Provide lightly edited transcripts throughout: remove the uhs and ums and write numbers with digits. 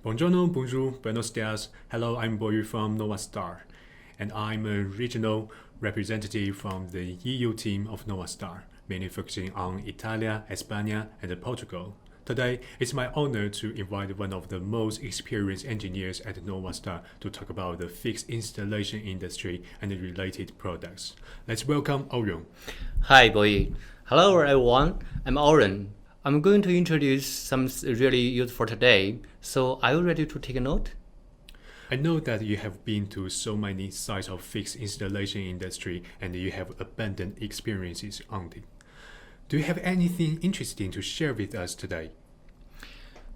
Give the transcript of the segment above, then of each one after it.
Buongiorno, bonjour, buenos dias. Hello, I'm Boyu from Novastar, and I'm a regional representative from the EU team of Novastar, mainly focusing on Italia, España, and Portugal. Today, it's my honor to invite one of the most experienced engineers at Novastar to talk about the fixed installation industry and the related products. Let's welcome Orion. Hi, boy. Hello, everyone. I'm Oren. I'm going to introduce some really useful today. So, are you ready to take a note? I know that you have been to so many sites of fixed installation industry and you have abundant experiences on it. Do you have anything interesting to share with us today?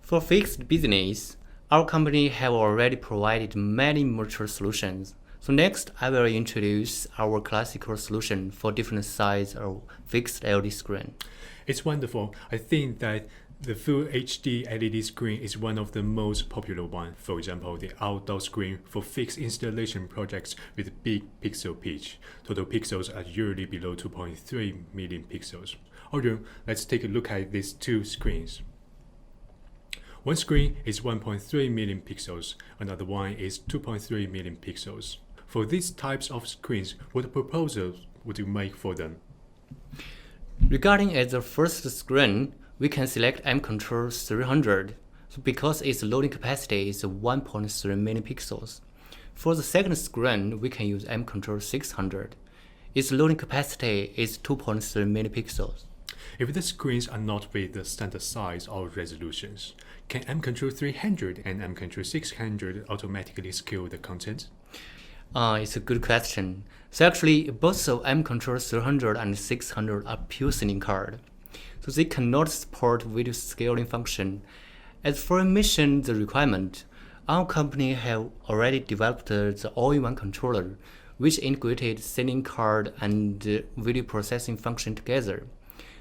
For fixed business, our company have already provided many mature solutions. So next, I will introduce our classical solution for different sizes of fixed LED screen. It's wonderful. I think that the Full HD LED screen is one of the most popular ones. For example, the outdoor screen for fixed installation projects with big pixel pitch. Total pixels are usually below 2.3 million pixels. Although, let's take a look at these two screens. One screen is 1.3 million pixels, another one is 2.3 million pixels. For these types of screens, what proposals would you make for them? Regarding as the first screen, we can select M Control 300 because its loading capacity is 1.3 million pixels. For the second screen, we can use M Control 600. Its loading capacity is 2.3 million pixels. If the screens are not with the standard size or resolutions, can M Control 300 and M Control 600 automatically scale the content? It's a good question. So actually, both of M Control 300 and 600 are pure sine card. So they cannot support video scaling function. As for mission the requirement, our company have already developed the all-in-one controller, which integrated sine card and video processing function together.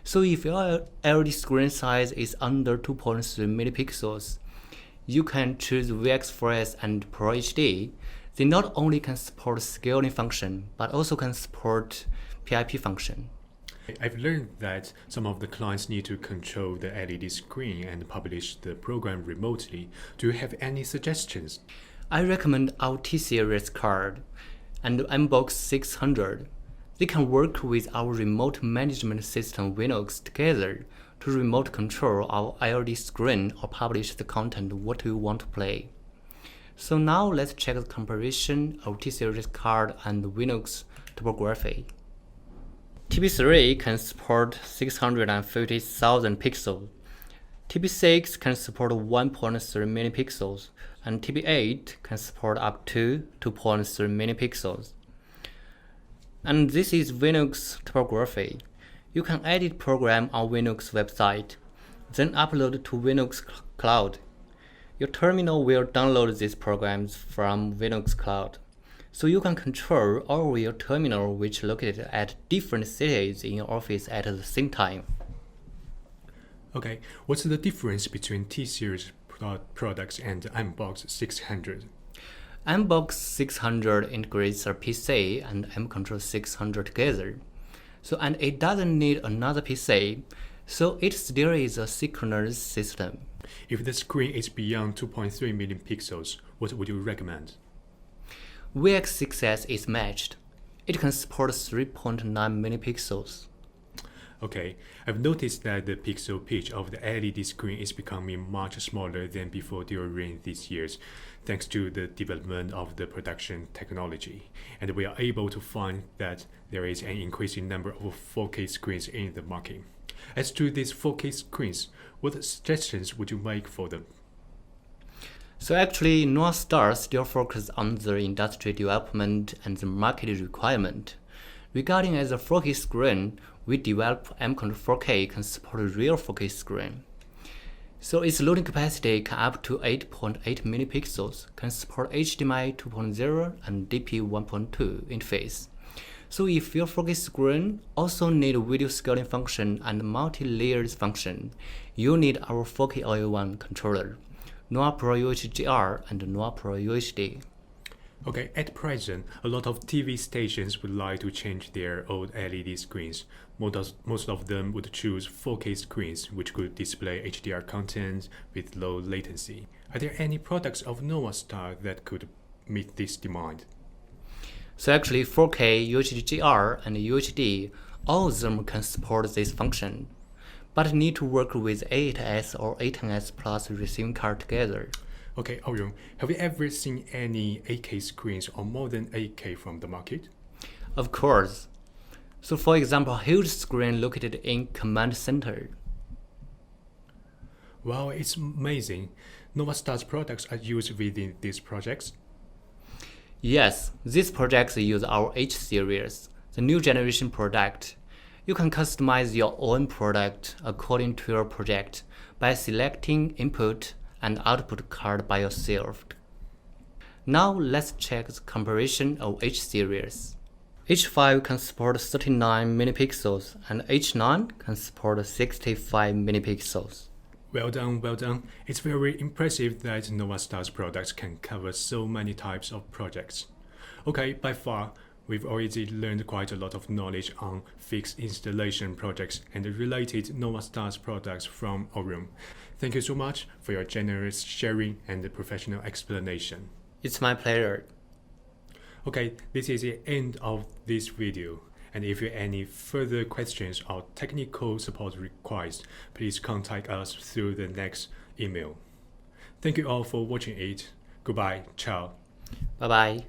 So if your LED screen size is under 2.3 megapixels, you can choose VX4S and Pro HD. They not only can support scaling function, but also can support PIP function. I've learned that some of the clients need to control the LED screen and publish the program remotely. Do you have any suggestions? I recommend our T-Series card and MBox 600. They can work with our remote management system Windows together to remote control our LED screen or publish the content what you want to play. So now let's check the comparison of T-Series card and Windows topography. TP3 can support 650,000 pixels. TP6 can support 1.3 million pixels, and TP8 can support up to 2.3 million pixels. And this is Windows topography. You can edit program on Windows website, then upload to Windows Cloud. Your terminal will download these programs from Windows Cloud. So you can control all your terminal which located at different cities in your office at the same time. Okay, what's the difference between T-Series products and MBox 600? MBox 600 integrates a PC and M Control 600 together. And it doesn't need another PC, so it still is a synchronous system. If the screen is beyond 2.3 million pixels, what would you recommend? VX6S is matched. It can support 3.9 million pixels. Okay, I've noticed that the pixel pitch of the LED screen is becoming much smaller than before during these years, thanks to the development of the production technology. And we are able to find that there is an increasing number of 4K screens in the market. As to these 4K screens, what suggestions would you make for them? So actually, Novastar still focuses on the industry development and the market requirement. Regarding as a 4K screen, we develop M-Control 4K can support real 4K screen. So its loading capacity can up to 8.8 megapixels, can support HDMI 2.0 and DP 1.2 interface. So if your 4K screen also need video scaling function and multi-layers function, you need our 4K all-in-one controller, Nova Pro UHDR and Nova Pro UHD. Okay, at present, a lot of TV stations would like to change their old LED screens. Most of them would choose 4K screens, which could display HDR content with low latency. Are there any products of Novastar that could meet this demand? So actually 4K, UHDR, and UHD, all of them can support this function, but need to work with A8S or A10S Plus receiving card together. Okay, Aoyong, have you ever seen any 8K screens or more than 8K from the market? Of course. So for example, a huge screen located in command center. Wow, it's amazing. Novastar's products are used within these projects. Yes, these projects use our H series, the new generation product. You can customize your own product according to your project by selecting input and output card by yourself. Now let's check the comparison of H series. H5 can support 39 megapixels and H9 can support 65 megapixels. Well done, well done. It's very impressive that Novastar's products can cover so many types of projects. Okay, by far, we've already learned quite a lot of knowledge on fixed installation projects and the related Novastar's products from Aoyong. Thank you so much for your generous sharing and the professional explanation. It's my pleasure. Okay, this is the end of this video. And if you have any further questions or technical support requests, please contact us through the next email. Thank you all for watching it. Goodbye. Ciao. Bye bye.